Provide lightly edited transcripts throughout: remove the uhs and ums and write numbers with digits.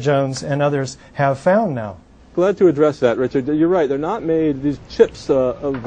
Jones and others have found now. Glad to address that, Richard. You're right. They're not made, these chips of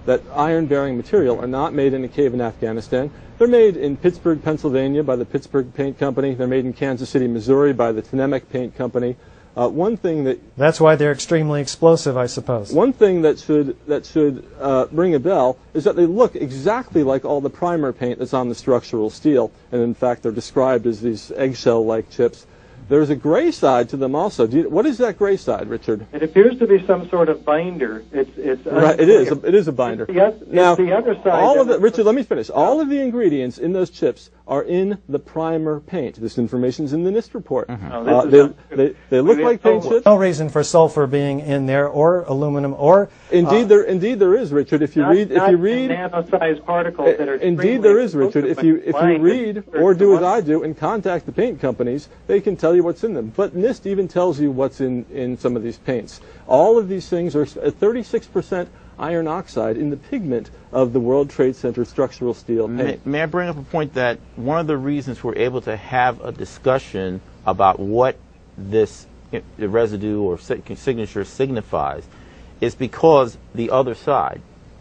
that iron-bearing material are not made in a cave in Afghanistan. They're made in Pittsburgh, Pennsylvania by the Pittsburgh Paint Company. They're made in Kansas City, Missouri by the Tnemec Paint Company. One thing that... That's why they're extremely explosive, I suppose. One thing that should ring a bell is that they look exactly like all the primer paint that's on the structural steel. And in fact, they're described as these eggshell-like chips. There's a gray side to them also. What is that gray side, Richard? It appears to be some sort of binder. It's right. It is a binder. Now, the other side. All of it, Richard. Let me finish. All of the ingredients in those chips are in the primer paint. This information's in the NIST report. They look like paint chips. No reason for sulfur being in there, or aluminum, or indeed there is, Richard. If you read nano-sized particles that are indeed there is, Richard. If you read or do as I do and contact the paint companies, they can tell you what's in them. But NIST even tells you what's in some of these paints. All of these things are at 36% iron oxide in the pigment of the World Trade Center structural steel paint. May I bring up a point that one of the reasons we're able to have a discussion about what this residue or signature signifies is because the other side,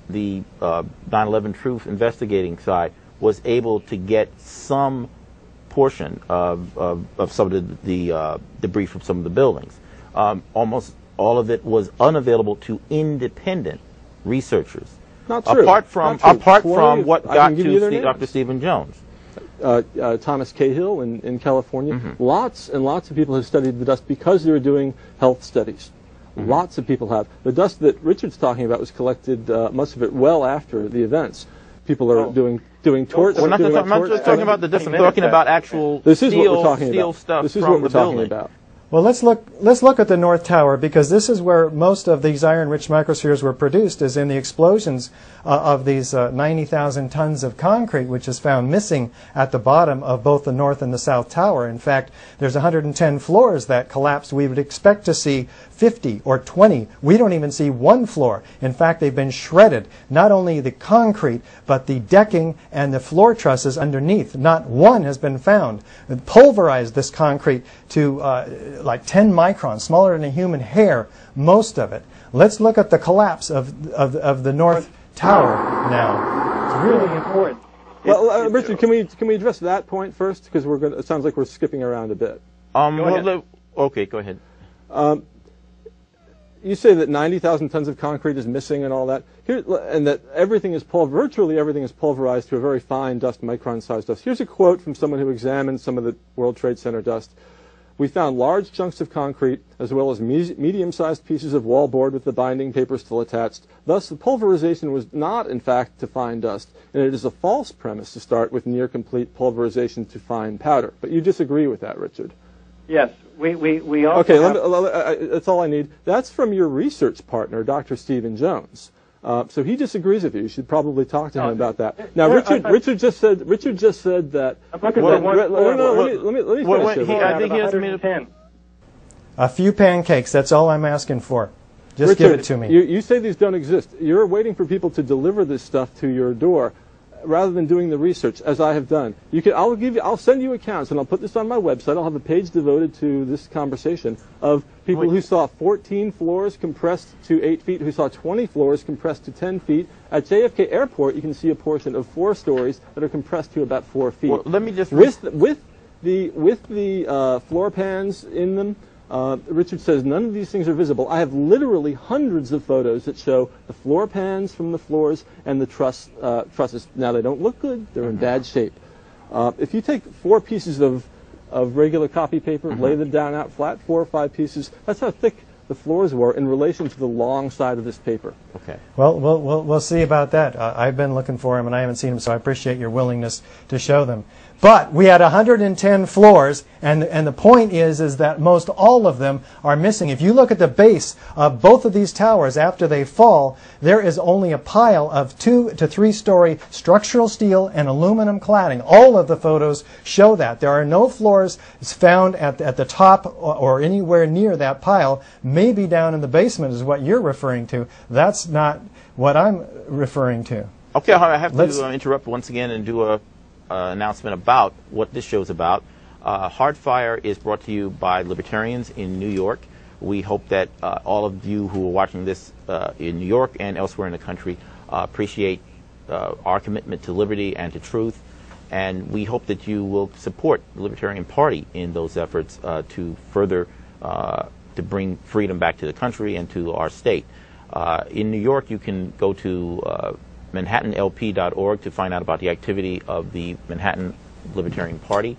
the 9/11 Truth investigating side, was able to get some portion of some of the debris from some of the buildings. Almost all of it was unavailable to independent researchers. Not true. Apart from what got to Dr. Stephen Jones. Thomas Cahill in California. Lots and lots of people have studied the dust because they were doing health studies. Lots of people have. The dust that Richard's talking about was collected, most of it well after the events. People are doing torch. We're not just talking about the dust. I'm talking about actual steel stuff. This is what we're talking about. Well, let's look at the North Tower, because this is where most of these iron-rich microspheres were produced, is in the explosions of these 90,000 tons of concrete, which is found missing at the bottom of both the North and the South Tower. In fact, there's 110 floors that collapsed. We would expect to see 50 or 20. We don't even see one floor. In fact, they've been shredded. Not only the concrete, but the decking and the floor trusses underneath. Not one has been found. It pulverized this concrete to like 10 microns, smaller than a human hair, most of it. Let's look at the collapse of the North Tower now. It's really important. Well, Richard, can we address that point first? Because it sounds like we're skipping around a bit. Okay, go ahead. You say that 90,000 tons of concrete is missing and all that, and that virtually everything is pulverized to a very fine dust, micron-sized dust. Here's a quote from someone who examined some of the World Trade Center dust. We found large chunks of concrete as well as medium-sized pieces of wallboard with the binding paper still attached. Thus, the pulverization was not, in fact, to fine dust, and it is a false premise to start with near-complete pulverization to fine powder. But you disagree with that, Richard? Yes, we also Okay, that's all I need. That's from your research partner, Dr. Stephen Jones. So he disagrees with you. You should probably talk to him about that. Now, Richard just said that. I'm looking let me finish. I think he has made a A few pancakes, that's all I'm asking for. Just Richard, give it to me. You say these don't exist. You're waiting for people to deliver this stuff to your door, rather than doing the research, as I have done. I'll send you accounts, and I'll put this on my website. I'll have a page devoted to this conversation of people who saw 14 floors compressed to 8 feet, who saw 20 floors compressed to 10 feet. At JFK Airport, you can see a portion of 4 stories that are compressed to about 4 feet. Well, let me just with the floor pans in them. Richard says none of these things are visible. I have literally hundreds of photos that show the floor pans from the floors and the trusses. Now, they don't look good. They're in bad shape. If you take 4 pieces of regular copy paper, lay them down out flat, 4 or 5 pieces, that's how thick the floors were in relation to the long side of this paper. Okay. Well, we'll see about that. I've been looking for them, and I haven't seen them, so I appreciate your willingness to show them. But we had 110 floors, and the point is that most all of them are missing. If you look at the base of both of these towers after they fall, there is only a pile of 2 to 3 story structural steel and aluminum cladding. All of the photos show that. There are no floors found at the top or anywhere near that pile. Maybe down in the basement is what you're referring to. That's not what I'm referring to. Okay, I have to interrupt once again and do a announcement about what this show's about. Hardfire is brought to you by libertarians in New York. We hope that all of you who are watching this in New York and elsewhere in the country appreciate our commitment to liberty and to truth, and we hope that you will support the Libertarian Party in those efforts to further to bring freedom back to the country and to our state. In New York, you can go to manhattanlp.org to find out about the activity of the Manhattan Libertarian Party.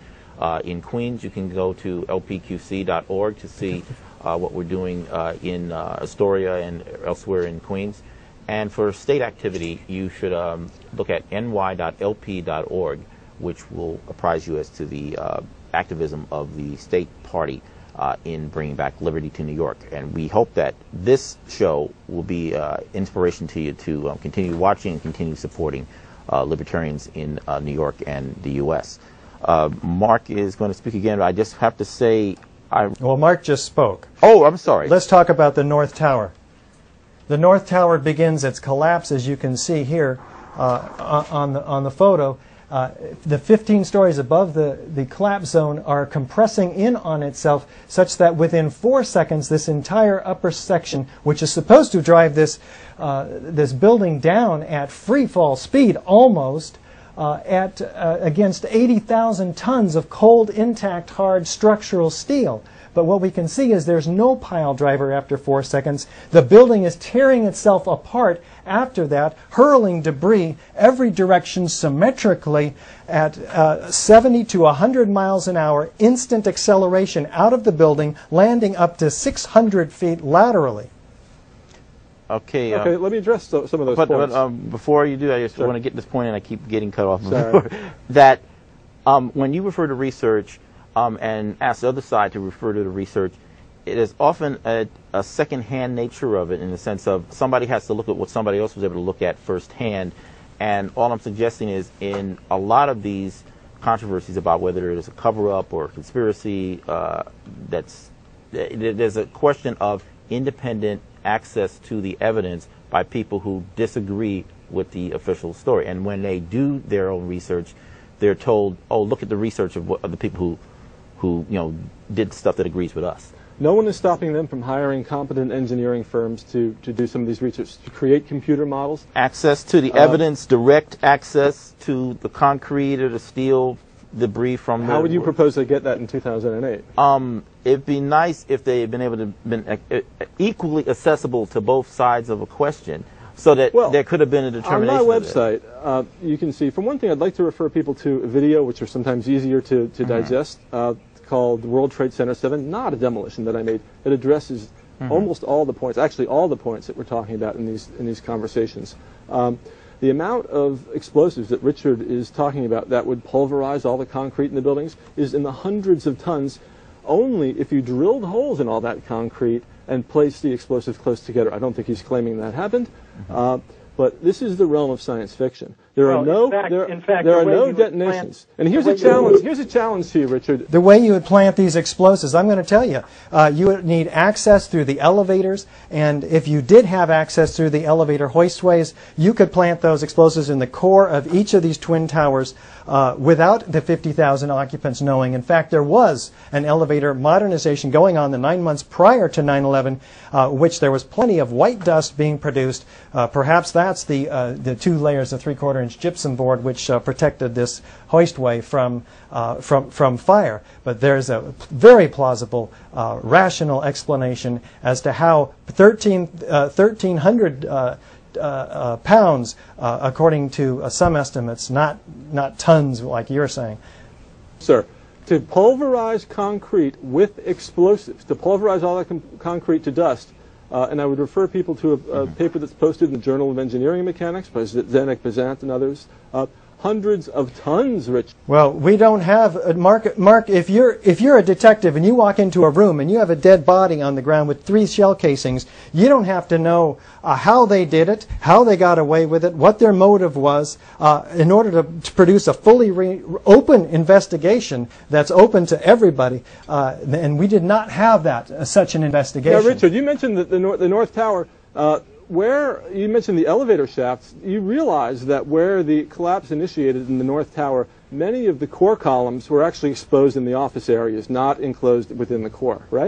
In Queens, you can go to lpqc.org to see what we're doing in Astoria and elsewhere in Queens. And for state activity, you should look at ny.lp.org, which will apprise you as to the activism of the state party in bringing back liberty to New York. And we hope that this show will be inspiration to you to continue watching and continue supporting libertarians in New York and the U.S. Mark is going to speak again, but I just have to say... Well, Mark just spoke. Oh, I'm sorry. Let's talk about the North Tower. The North Tower begins its collapse, as you can see here on the photo. The 15 stories above the collapse zone are compressing in on itself such that within 4 seconds this entire upper section, which is supposed to drive this building down at free fall speed almost, against 80,000 tons of cold, intact, hard structural steel. But what we can see is there's no pile driver after 4 seconds. The building is tearing itself apart after that, hurling debris every direction symmetrically at 70 to 100 miles an hour, instant acceleration out of the building, landing up to 600 feet laterally. Okay. Okay, let me address some of those points. But before you do, I just want to get this point, and I keep getting cut off. That when you refer to research and ask the other side to refer to the research, it is often a second-hand nature of it, in the sense of somebody has to look at what somebody else was able to look at firsthand. And all I'm suggesting is, in a lot of these controversies about whether it is a cover-up or a conspiracy, there's a question of independent access to the evidence by people who disagree with the official story. And when they do their own research, they're told, "Oh, look at the research of the people who did stuff that agrees with us." No one is stopping them from hiring competent engineering firms to do some of these research, to create computer models. Access to the evidence, direct access to the concrete or the steel debris from How would you propose to get that in 2008? It'd be nice if they had been able to been equally accessible to both sides of a question, so that there could have been a determination. On my website, you can see, for one thing, I'd like to refer people to a video, which are sometimes easier to digest, called the World Trade Center 7, not a demolition that I made. It addresses almost all the points, actually all the points that we're talking about in these conversations. The amount of explosives that Richard is talking about that would pulverize all the concrete in the buildings is in the hundreds of tons, only if you drilled holes in all that concrete and placed the explosives close together. I don't think he's claiming that happened, but this is the realm of science fiction. There are no detonations. And here's a challenge. Here's a challenge to you, Richard. The way you would plant these explosives, I'm going to tell you, you would need access through the elevators, and if you did have access through the elevator hoistways, you could plant those explosives in the core of each of these twin towers without the 50,000 occupants knowing. In fact, there was an elevator modernization going on the 9 months prior to 9/11, which there was plenty of white dust being produced. Perhaps that's the 2 layers of 3/4-inch gypsum board which protected this hoistway from fire. But there's a very plausible, rational explanation as to how 1,300 pounds, according to some estimates, not tons like you're saying. Sir, to pulverize concrete with explosives, to pulverize all that concrete to dust, and I would refer people to a paper that's posted in the Journal of Engineering and Mechanics by Zdenek Bezant and others. Hundreds of tons, Rich. Well, we don't have Mark. If you're a detective and you walk into a room and you have a dead body on the ground with 3 shell casings, you don't have to know how they did it, how they got away with it, what their motive was, in order to produce a fully open investigation that's open to everybody. And we did not have that such an investigation. Now, Richard, you mentioned that the North Tower. Where you mentioned the elevator shafts, you realize that where the collapse initiated in the North Tower, many of the core columns were actually exposed in the office areas, not enclosed within the core, right?